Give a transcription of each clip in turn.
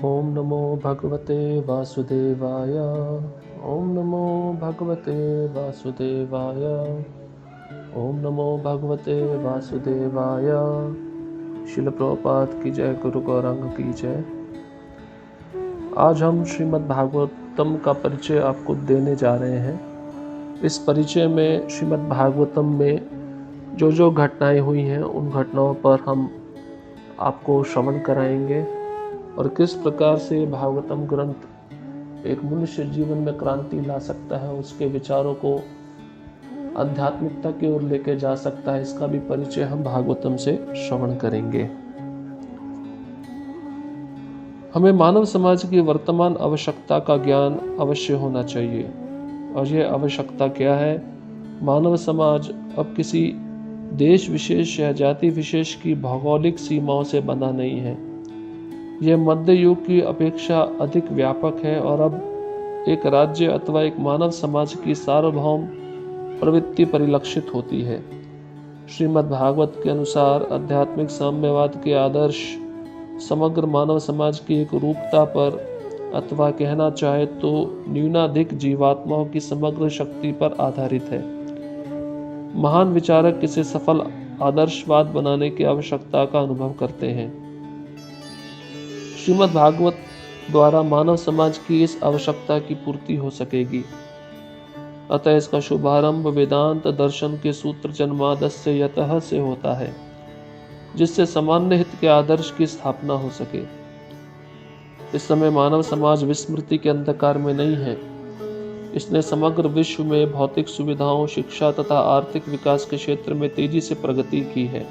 ओम नमो भगवते वासुदेवाय। ओम नमो भगवते वासुदेवाय। ओम नमो भगवते वासुदेवाय। शिल प्रभुपाद की जय, गुरु गौरांग की जय। आज हम श्रीमद् भागवतम का परिचय आपको देने जा रहे हैं। इस परिचय में श्रीमद् भागवतम में जो जो घटनाएं हुई हैं उन घटनाओं पर हम आपको श्रवण कराएंगे और किस प्रकार से भागवतम ग्रंथ एक मनुष्य जीवन में क्रांति ला सकता है, उसके विचारों को आध्यात्मिकता की ओर लेके जा सकता है, इसका भी परिचय हम भागवतम से श्रवण करेंगे। हमें मानव समाज की वर्तमान आवश्यकता का ज्ञान अवश्य होना चाहिए। और यह आवश्यकता क्या है? मानव समाज अब किसी देश विशेष या जाति विशेष की भौगोलिक सीमाओं से बंधा नहीं है। यह मध्य युग की अपेक्षा अधिक व्यापक है और अब एक राज्य अथवा एक मानव समाज की सार्वभौम प्रवृत्ति परिलक्षित होती है। श्रीमद् भागवत के अनुसार आध्यात्मिक साम्यवाद के आदर्श समग्र मानव समाज की एक रूपता पर अथवा कहना चाहे तो न्यूनाधिक जीवात्माओं की समग्र शक्ति पर आधारित है। महान विचारक इसे सफल आदर्शवाद बनाने की आवश्यकता का अनुभव करते हैं। श्रीमद् भागवत द्वारा मानव समाज की इस आवश्यकता की पूर्ति हो सकेगी। अतः इसका शुभारंभ वेदांत दर्शन के सूत्र जन्मादस्य यतः से होता है, जिससे सामान्य हित के आदर्श की स्थापना हो सके। इस समय मानव समाज विस्मृति के अंधकार में नहीं है। इसने समग्र विश्व में भौतिक सुविधाओं, शिक्षा तथा आर्थिक विकास के क्षेत्र में तेजी से प्रगति की है।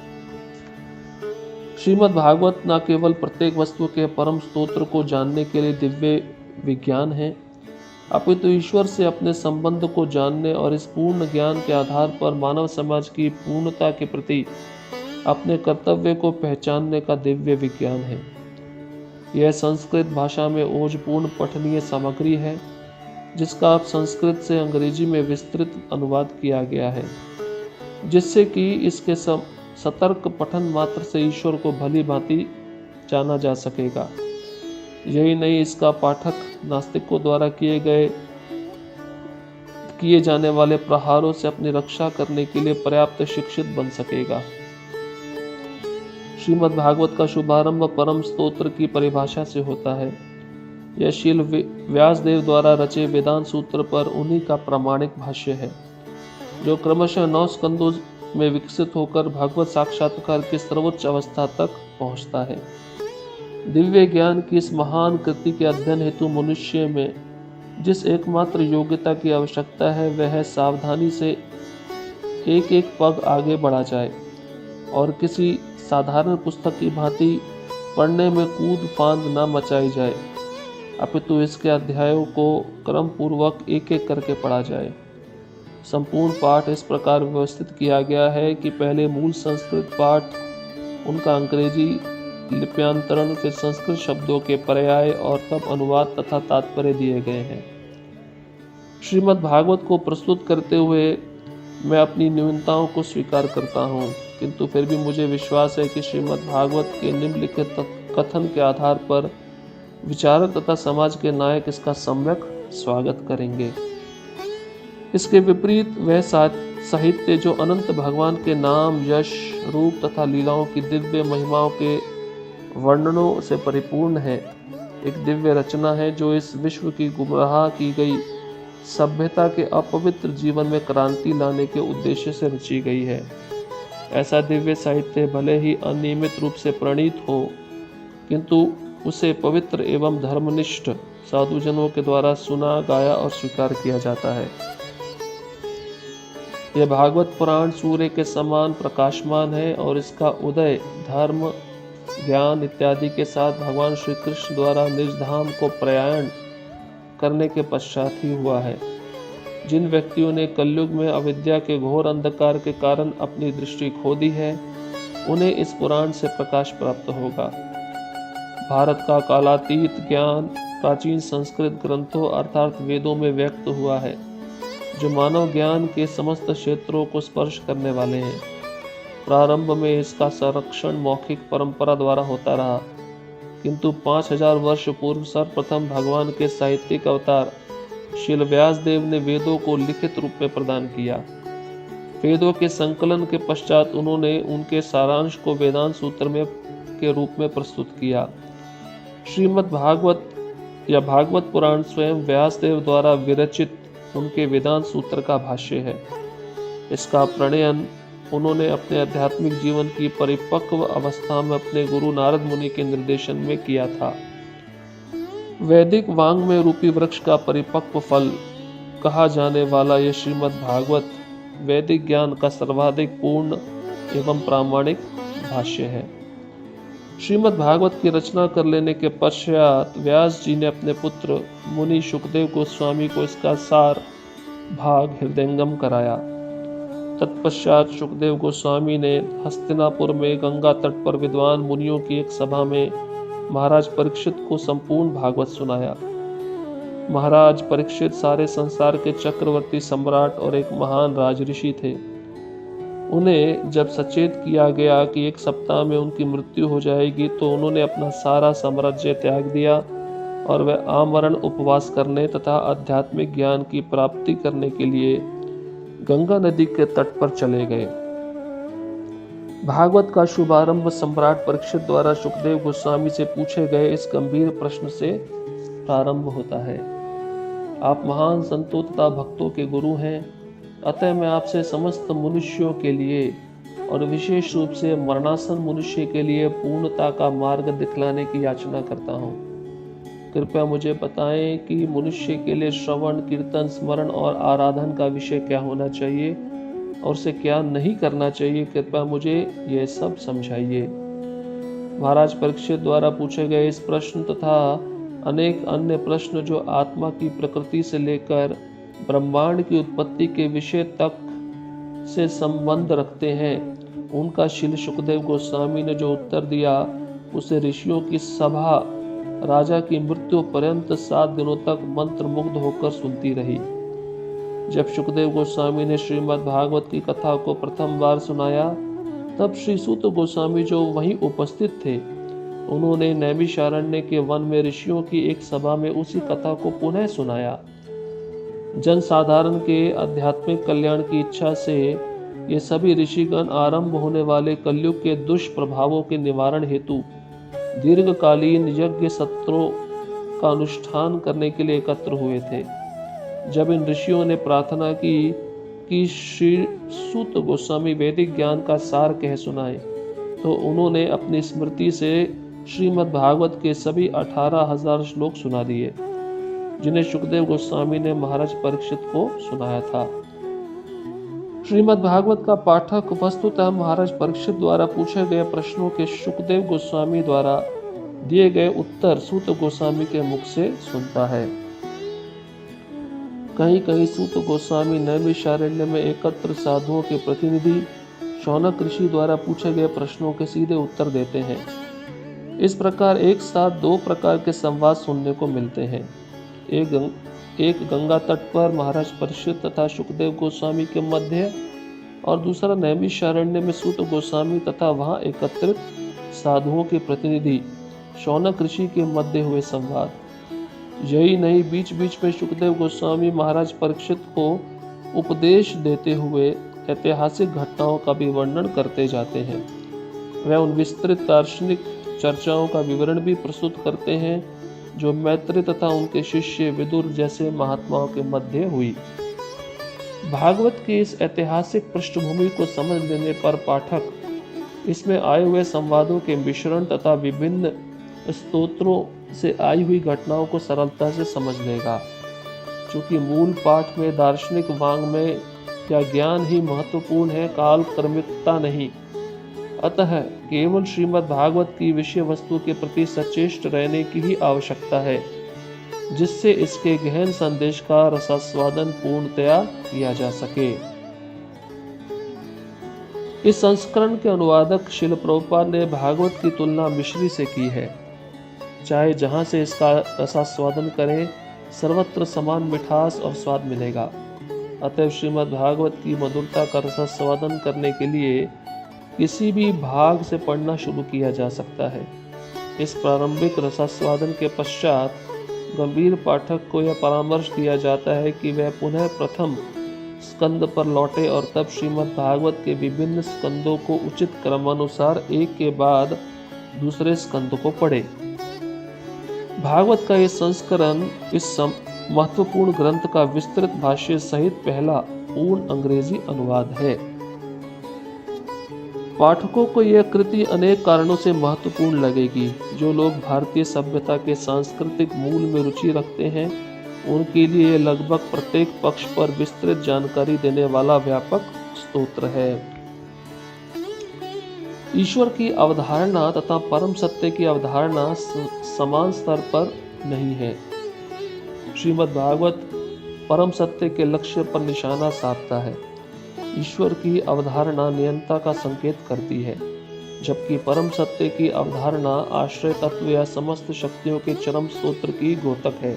श्रीमद् भागवत न केवल प्रत्येक वस्तु के परम स्तोत्र को जानने के लिए दिव्य विज्ञान है, अपितु ईश्वर से अपने संबंध को जानने और इस पूर्ण ज्ञान के आधार पर मानव समाज की पूर्णता के प्रति अपने कर्तव्य को पहचानने का दिव्य विज्ञान है। यह संस्कृत भाषा में ओजपूर्ण पठनीय सामग्री है, जिसका अब संस्कृत से अंग्रेजी में विस्तृत अनुवाद किया गया है, जिससे कि इसके सतर्क पठन मात्र से ईश्वर को भली भांति जाना जा सकेगा। यही नहीं, इसका पाठक नास्तिकों द्वारा किए जाने वाले प्रहारों से अपनी रक्षा करने के लिए पर्याप्त शिक्षित बन सकेगा। श्रीमद् भागवत का शुभारंभ परम स्तोत्र की परिभाषा से होता है। यह शील व्यासदेव द्वारा रचे वेदांत सूत्र पर उन्हीं का प्रामाणिक भाष्य है, जो क्रमशः 9 स्कंदों में विकसित होकर भागवत साक्षात्कार की सर्वोच्च अवस्था तक पहुंचता है। दिव्य ज्ञान की इस महान कृति के अध्ययन हेतु मनुष्य में जिस एकमात्र योग्यता की आवश्यकता है, वह है सावधानी से एक एक पग आगे बढ़ा जाए और किसी साधारण पुस्तक की भांति पढ़ने में कूद फांद न मचाई जाए, अपितु इसके अध्यायों को क्रम पूर्वक एक एक करके पढ़ा जाए। संपूर्ण पाठ इस प्रकार व्यवस्थित किया गया है कि पहले मूल संस्कृत पाठ, उनका अंग्रेजी लिप्यांतरण, फिर संस्कृत शब्दों के पर्याय और तब अनुवाद तथा तात्पर्य दिए गए हैं। श्रीमद् भागवत को प्रस्तुत करते हुए मैं अपनी न्यूनताओं को स्वीकार करता हूँ, किंतु फिर भी मुझे विश्वास है कि श्रीमद् भागवत के निम्नलिखित कथन के आधार पर विचारक तथा समाज के नायक इसका सम्यक स्वागत करेंगे। इसके विपरीत वह साहित्य जो अनंत भगवान के नाम, यश, रूप तथा लीलाओं की दिव्य महिमाओं के वर्णनों से परिपूर्ण है, एक दिव्य रचना है जो इस विश्व की गुमराह की गई सभ्यता के अपवित्र जीवन में क्रांति लाने के उद्देश्य से रची गई है। ऐसा दिव्य साहित्य भले ही अनियमित रूप से प्रणीत हो, किंतु उसे पवित्र एवं धर्मनिष्ठ साधुजनों के द्वारा सुना, गाया और स्वीकार किया जाता है। यह भागवत पुराण सूर्य के समान प्रकाशमान है और इसका उदय धर्म, ज्ञान इत्यादि के साथ भगवान श्री कृष्ण द्वारा निज धाम को प्रयाण करने के पश्चात ही हुआ है। जिन व्यक्तियों ने कलयुग में अविद्या के घोर अंधकार के कारण अपनी दृष्टि खो दी है, उन्हें इस पुराण से प्रकाश प्राप्त होगा। भारत का कालातीत ज्ञान प्राचीन संस्कृत ग्रंथों अर्थात वेदों में व्यक्त हुआ है, जो मानव ज्ञान के समस्त क्षेत्रों को स्पर्श करने वाले हैं। प्रारंभ में इसका संरक्षण मौखिक परंपरा द्वारा होता रहा, किंतु 5000 वर्ष पूर्व सर्वप्रथम भगवान के साहित्यिक अवतार श्रील व्यासदेव ने वेदों को लिखित रूप में प्रदान किया। वेदों के संकलन के पश्चात उन्होंने उनके सारांश को वेदांत सूत्र में के रूप में प्रस्तुत किया। श्रीमद् भागवत या भागवत पुराण स्वयं व्यासदेव द्वारा विरचित उनके वेदांत सूत्र का भाष्य है। इसका प्रणयन उन्होंने अपने आध्यात्मिक जीवन की परिपक्व अवस्था में अपने गुरु नारद मुनि के निर्देशन में किया था। वैदिक वाङ्मय रूपी वृक्ष का परिपक्व फल कहा जाने वाला यह श्रीमद् भागवत वैदिक ज्ञान का सर्वाधिक पूर्ण एवं प्रामाणिक भाष्य है। श्रीमद् भागवत की रचना कर लेने के पश्चात व्यास जी ने अपने पुत्र मुनि शुकदेव गोस्वामी को इसका सार भाग हृदयंगम कराया। तत्पश्चात शुकदेव गोस्वामी ने हस्तिनापुर में गंगा तट पर विद्वान मुनियों की एक सभा में महाराज परीक्षित को संपूर्ण भागवत सुनाया। महाराज परीक्षित सारे संसार के चक्रवर्ती सम्राट और एक महान राजऋषि थे। उन्हें जब सचेत किया गया कि एक सप्ताह में उनकी मृत्यु हो जाएगी तो उन्होंने अपना सारा साम्राज्य त्याग दिया और वे आमरण उपवास करने तथा आध्यात्मिक ज्ञान की प्राप्ति करने के लिए गंगा नदी के तट पर चले गए। भागवत का शुभारंभ सम्राट परीक्षित द्वारा शुकदेव गोस्वामी से पूछे गए इस गंभीर प्रश्न से प्रारंभ होता है। आप महान संतों तथा भक्तों के गुरु हैं, अतः मैं आपसे समस्त मनुष्यों के लिए और विशेष रूप से मरणासन मनुष्य के लिए पूर्णता का मार्ग दिखलाने की याचना करता हूँ। कृपया मुझे बताएं कि मनुष्य के लिए श्रवण, कीर्तन, स्मरण और आराधन का विषय क्या होना चाहिए और उसे क्या नहीं करना चाहिए। कृपया मुझे यह सब समझाइए। महाराज परीक्षित द्वारा पूछे गए इस प्रश्न तथा अनेक अन्य प्रश्न जो आत्मा की प्रकृति से लेकर ब्रह्मांड की उत्पत्ति के विषय तक से संबंध रखते हैं, उनका श्री शुकदेव गोस्वामी ने जो उत्तर दिया उसे ऋषियों की सभा राजा की मृत्यु पर्यंत 7 दिनों तक मंत्र मुग्ध होकर सुनती रही। जब शुकदेव गोस्वामी ने श्रीमद् भागवत की कथा को प्रथम बार सुनाया तब श्री सूत गोस्वामी जो वहीं उपस्थित थे, उन्होंने नैमिषारण्य के वन में ऋषियों की एक सभा में उसी कथा को पुनः सुनाया। जन साधारण के आध्यात्मिक कल्याण की इच्छा से ये सभी ऋषिगण आरंभ होने वाले कलयुग के दुष्प्रभावों के निवारण हेतु दीर्घकालीन यज्ञ सत्रों का अनुष्ठान करने के लिए एकत्र हुए थे। जब इन ऋषियों ने प्रार्थना की कि श्री सूत गोस्वामी वैदिक ज्ञान का सार कह सुनाए, तो उन्होंने अपनी स्मृति से श्रीमद् भागवत के सभी 18,000 श्लोक सुना दिए, जिन्हें शुकदेव गोस्वामी ने महाराज परीक्षित को सुनाया था। श्रीमद् भागवत का पाठक वस्तुतः महाराज परीक्षित द्वारा पूछे गए प्रश्नों के शुकदेव गोस्वामी द्वारा दिए गए उत्तर सूत गोस्वामी के मुख से सुनता है। कहीं कहीं सूत गोस्वामी नैमिषारण्य में एकत्र साधुओं के प्रतिनिधि शौनक ऋषि द्वारा पूछे गए प्रश्नों के सीधे उत्तर देते हैं। इस प्रकार एक साथ 2 प्रकार के संवाद सुनने को मिलते हैं। एक गंगा तट पर महाराज परीक्षित तथा शुकदेव गोस्वामी के मध्य और दूसरा नैमिषारण्य में सूत गोस्वामी तथा वहां एकत्रित साधुओं के प्रतिनिधि शौनक ऋषि के मध्य हुए संवाद। यही नहीं, बीच बीच में शुकदेव गोस्वामी महाराज परीक्षित को उपदेश देते हुए ऐतिहासिक घटनाओं का भी वर्णन करते जाते हैं। वह उन विस्तृत दार्शनिक चर्चाओं का विवरण भी प्रस्तुत करते हैं जो मैत्री तथा उनके शिष्य विदुर जैसे महात्माओं के मध्य हुई। भागवत की इस ऐतिहासिक पृष्ठभूमि को समझ लेने पर पाठक इसमें आए हुए संवादों के मिश्रण तथा विभिन्न स्तोत्रों से आई हुई घटनाओं को सरलता से समझ लेगा। चूंकि मूल पाठ में दार्शनिक वाङ्मय या ज्ञान ही महत्वपूर्ण है, काल क्रमिकता नहीं, अतः केवल श्रीमद् भागवत की विषय वस्तु के प्रति सचेष्ट रहने की ही आवश्यकता है, जिससे इसके गहन संदेश का रसास्वादन पूर्णतया किया जा सके। इस संस्करण के अनुवादक श्रील प्रभुपाद ने भागवत की तुलना मिश्री से की है। चाहे जहां से इसका रसास्वादन करें, सर्वत्र समान मिठास और स्वाद मिलेगा। अतः श्रीमद् भागवत की मधुरता का रसास्वादन करने के लिए किसी भी भाग से पढ़ना शुरू किया जा सकता है। इस प्रारंभिक रसास्वादन के पश्चात गंभीर पाठक को यह परामर्श दिया जाता है कि वह पुनः प्रथम स्कंद पर लौटे और तब श्रीमद् भागवत के विभिन्न स्कंदों को उचित क्रमानुसार एक के बाद दूसरे स्कंद को पढ़े। भागवत का यह संस्करण इस महत्वपूर्ण ग्रंथ का विस्तृत भाष्य सहित पहला पूर्ण अंग्रेजी अनुवाद है। पाठकों को यह कृति अनेक कारणों से महत्वपूर्ण लगेगी। जो लोग भारतीय सभ्यता के सांस्कृतिक मूल में रुचि रखते हैं उनके लिए यह लगभग प्रत्येक पक्ष पर विस्तृत जानकारी देने वाला व्यापक स्तोत्र है। ईश्वर की अवधारणा तथा परम सत्य की अवधारणा समान स्तर पर नहीं है। श्रीमद् भागवत परम सत्य के लक्ष्य पर निशाना साधता है। ईश्वर की अवधारणा नियंता का संकेत करती है, जबकि परम सत्य की अवधारणा आश्रय तत्व या समस्त शक्तियों के चरम स्तोत्र की द्योतक है।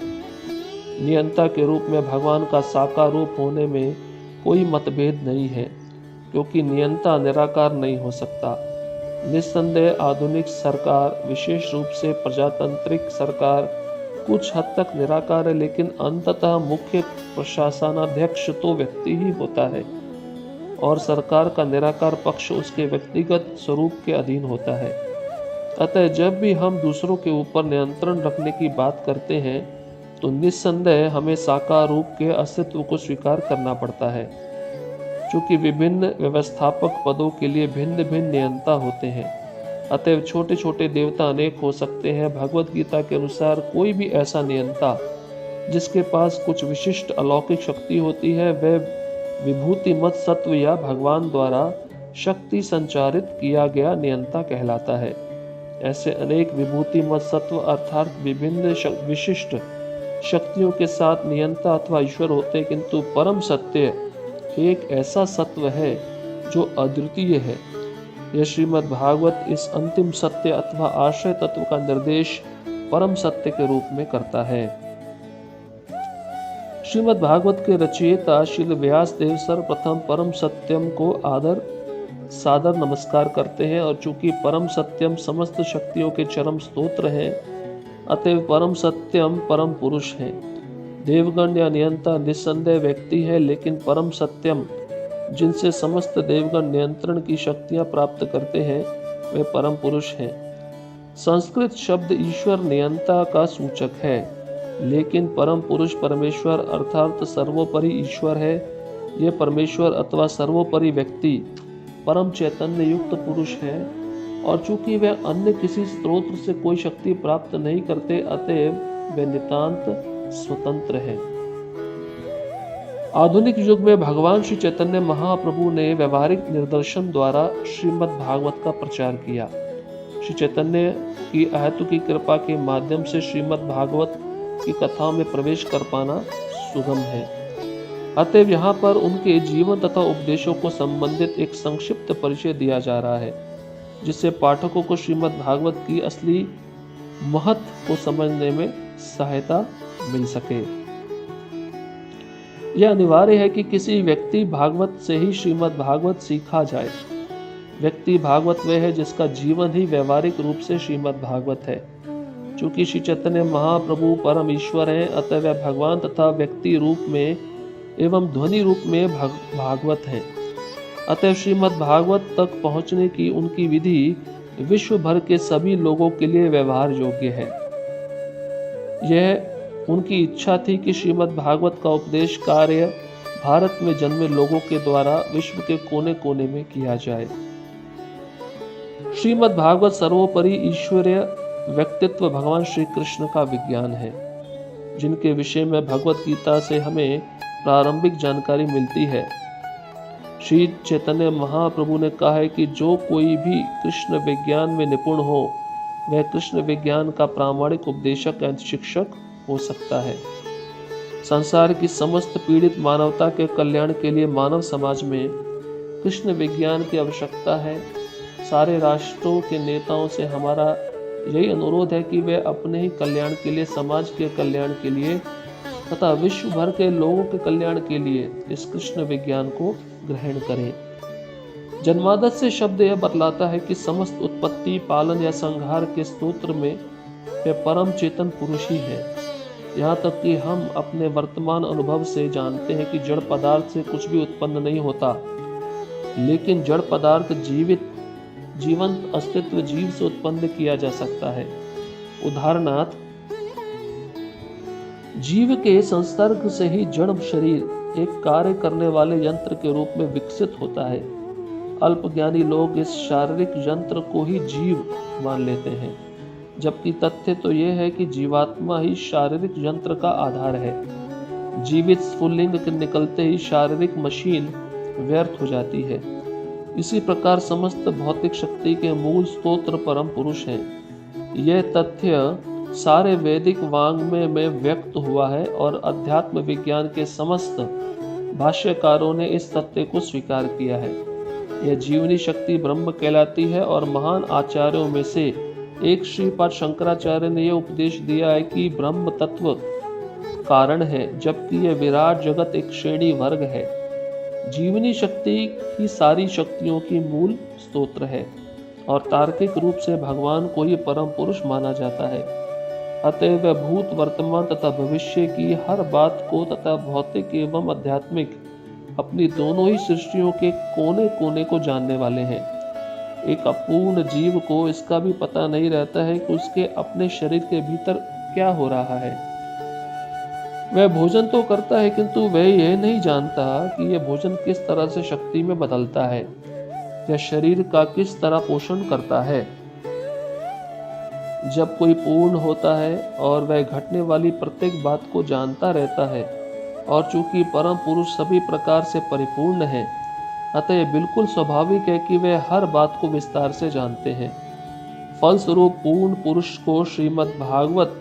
नियंता के रूप में भगवान का साकार रूप होने में कोई मतभेद नहीं है, क्योंकि नियंता निराकार नहीं हो सकता। निस्संदेह आधुनिक सरकार, विशेष रूप से प्रजातांत्रिक सरकार, कुछ हद तक निराकार है, लेकिन अंततः मुख्य प्रशासनाध्यक्ष तो व्यक्ति ही होता है और सरकार का निराकार पक्ष उसके व्यक्तिगत स्वरूप के अधीन होता है। अतः जब भी हम दूसरों के ऊपर नियंत्रण रखने की बात करते हैं तो निस्संदेह हमें साकार रूप के अस्तित्व को स्वीकार करना पड़ता है। चूंकि विभिन्न व्यवस्थापक पदों के लिए भिन्न भिन्न नियंता होते हैं, अतएव छोटे छोटे देवता अनेक हो सकते हैं। भगवत गीता के अनुसार कोई भी ऐसा नियंता जिसके पास कुछ विशिष्ट अलौकिक शक्ति होती है वह विभूति मत सत्व या भगवान द्वारा शक्ति संचारित किया गया नियंता कहलाता है। ऐसे अनेक विभूति मत सत्व अर्थात विभिन्न विशिष्ट शक्तियों के साथ नियंता अथवा ईश्वर होते हैं, किंतु परम सत्य एक ऐसा सत्व है जो अद्वितीय है। यह श्रीमद् भागवत इस अंतिम सत्य अथवा आश्रय तत्व का निर्देश परम सत्य के रूप में करता है। श्रीमद् भागवत के रचयिता श्रील व्यास देव सर्वप्रथम परम सत्यम को आदर सादर नमस्कार करते हैं, और चूंकि परम सत्यम समस्त शक्तियों के चरम स्तोत्र है, अतएव परम सत्यम परम पुरुष है। देवगण या नियंता निस्संदेह व्यक्ति है, लेकिन परम सत्यम जिनसे समस्त देवगण नियंत्रण की शक्तियां प्राप्त करते हैं वे परम पुरुष हैं। संस्कृत शब्द ईश्वर नियंता का सूचक है, लेकिन परम पुरुष परमेश्वर अर्थात सर्वोपरि ईश्वर है। यह परमेश्वर अथवा सर्वोपरि व्यक्ति परम चैतन्य युक्त पुरुष है, और चूंकि वे अन्य किसी स्रोत से कोई शक्ति प्राप्त नहीं करते, अतएव वे नितांत स्वतंत्र है। आधुनिक युग में भगवान श्री चैतन्य महाप्रभु ने व्यवहारिक निर्देशन द्वारा श्रीमद् भागवत का प्रचार किया। श्री चैतन्य की अहेतुकी कृपा के माध्यम से श्रीमद् भागवत की कथाओं में प्रवेश कर पाना सुगम है। अतएव यहाँ पर उनके जीवन तथा उपदेशों को संबंधित एक संक्षिप्त परिचय दिया जा रहा है, जिससे पाठकों को श्रीमद् भागवत की असली महत्व को समझने में सहायता मिल सके। यह अनिवार्य है कि किसी व्यक्ति भागवत से ही श्रीमद् भागवत सीखा जाए। व्यक्ति भागवत वह है जिसका जीवन ही व्यवहारिक रूप से श्रीमद् भागवत है। चूंकि श्री चैतन्य महाप्रभु परम ईश्वर हैं, अतः वह भगवान तथा व्यक्ति रूप में एवं ध्वनि रूप में भागवत है। अतः श्रीमद् भागवत तक पहुंचने की उनकी विधि विश्व भर के सभी लोगों के लिए व्यवहार योग्य है। यह उनकी इच्छा थी कि श्रीमद् भागवत का उपदेश कार्य भारत में जन्मे लोगों के द्वारा विश्व के कोने कोने में किया जाए। श्रीमद् भागवत सर्वोपरि ईश्वरीय व्यक्तित्व भगवान श्री कृष्ण का विज्ञान है, जिनके विषय में भगवत गीता से हमें प्रारंभिक जानकारी मिलती है। श्री चैतन्य महाप्रभु ने कहा है कि जो कोई भी कृष्ण विज्ञान में निपुण हो वह कृष्ण विज्ञान का प्रामाणिक उपदेशक एवं शिक्षक हो सकता है। संसार की समस्त पीड़ित मानवता के कल्याण के लिए मानव समाज में कृष्ण विज्ञान की आवश्यकता है। सारे राष्ट्रों के नेताओं से हमारा यही अनुरोध है कि वे अपने ही कल्याण के लिए, समाज के कल्याण के लिए तथा विश्व भर के लोगों के कल्याण के लिए इस कृष्ण विज्ञान को ग्रहण करें। जन्मादि से शब्द यह बतलाता है कि समस्त उत्पत्ति, पालन या संहार के स्तोत्र में वे परम चेतन पुरुष ही है। यहाँ तक कि हम अपने वर्तमान अनुभव से जानते हैं कि जड़ पदार्थ से कुछ भी उत्पन्न नहीं होता, लेकिन जड़ पदार्थ जीवंत अस्तित्व जीव से उत्पन्न किया जा सकता है। उदाहरणार्थ, जीव के संसर्ग से ही जड़ शरीर एक कार्य करने वाले यंत्र के रूप में विकसित होता है। अल्पज्ञानी लोग इस शारीरिक यंत्र को ही जीव मान लेते हैं, जबकि तथ्य तो यह है कि जीवात्मा ही शारीरिक यंत्र का आधार है। जीवित स्फुल्लिंग के निकलते ही शारीरिक मशीन व्यर्थ हो जाती है। इसी प्रकार समस्त भौतिक शक्ति के मूल स्तोत्र परम पुरुष हैं। यह तथ्य सारे वैदिक वाङ्मय में व्यक्त हुआ है और अध्यात्म विज्ञान के समस्त भाष्यकारों ने इस तथ्य को स्वीकार किया है। यह जीवनी शक्ति ब्रह्म कहलाती है और महान आचार्यों में से एक श्रीपाद शंकराचार्य ने यह उपदेश दिया है कि ब्रह्म तत्व कारण है, जबकि यह विराट जगत एक श्रेणी वर्ग है। जीवनी शक्ति ही सारी शक्तियों की मूल स्तोत्र है और तार्किक रूप से भगवान को ही परम पुरुष माना जाता है। अतएव वह भूत, वर्तमान तथा भविष्य की हर बात को तथा भौतिक एवं आध्यात्मिक अपनी दोनों ही सृष्टियों के कोने कोने को जानने वाले हैं। एक अपूर्ण जीव को इसका भी पता नहीं रहता है कि उसके अपने शरीर के भीतर क्या हो रहा है। वह भोजन तो करता है, किंतु वह यह नहीं जानता कि यह भोजन किस तरह से शक्ति में बदलता है या शरीर का किस तरह पोषण करता है। जब कोई पूर्ण होता है और वह घटने वाली प्रत्येक बात को जानता रहता है, और चूंकि परम पुरुष सभी प्रकार से परिपूर्ण है, अतः यह बिल्कुल स्वाभाविक है कि वे हर बात को विस्तार से जानते हैं। फलस्वरूप पूर्ण पुरुष को श्रीमद् भागवत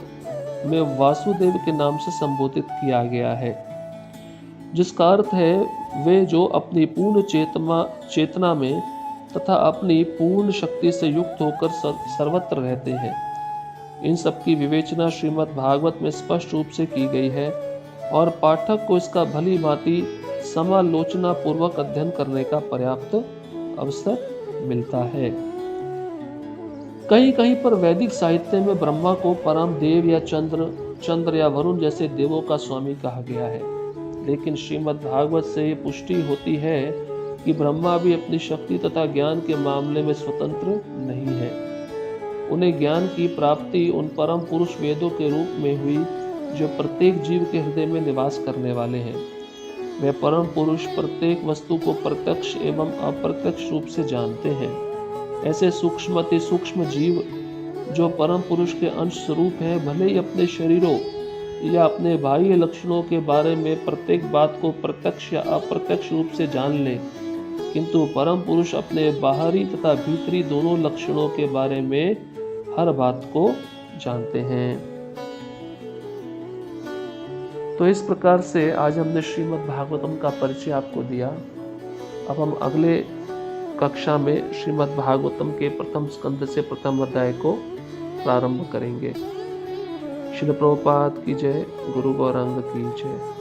में वासुदेव के नाम से संबोधित किया गया है, जिसका अर्थ है वे जो अपनी पूर्ण चेतना में तथा अपनी पूर्ण शक्ति से युक्त होकर सर्वत्र रहते हैं। इन सब की विवेचना श्रीमद् भागवत में स्पष्ट रूप से की गई है और पाठक को इसका भली भांति समालोचना पूर्वक अध्ययन करने का पर्याप्त अवसर मिलता है। कहीं कहीं पर वैदिक साहित्य में ब्रह्मा को परम देव या चंद्र या वरुण जैसे देवों का स्वामी कहा गया है, लेकिन श्रीमद् भागवत से ये पुष्टि होती है कि ब्रह्मा भी अपनी शक्ति तथा ज्ञान के मामले में स्वतंत्र नहीं है। उन्हें ज्ञान की प्राप्ति उन परम पुरुष वेदों के रूप में हुई जो प्रत्येक जीव के हृदय में निवास करने वाले हैं। वे परम पुरुष प्रत्येक वस्तु को प्रत्यक्ष एवं अप्रत्यक्ष रूप से जानते हैं। ऐसे सूक्ष्मति सूक्ष्म जीव जो परम पुरुष के अंश स्वरूप है, भले ही अपने शरीरों या अपने बाह्य लक्षणों के बारे में प्रत्येक बात को प्रत्यक्ष या अप्रत्यक्ष रूप से जान ले, किंतु परम पुरुष अपने बाहरी तथा भीतरी दोनों लक्षणों के बारे में हर बात को जानते हैं। तो इस प्रकार से आज हमने श्रीमद् भागवतम का परिचय आपको दिया। अब हम अगले कक्षा में श्रीमद् भागवतम के प्रथम स्कंद से प्रथम अध्याय को प्रारंभ करेंगे। श्रील प्रभुपाद की जय, गुरु गौरांग की जय।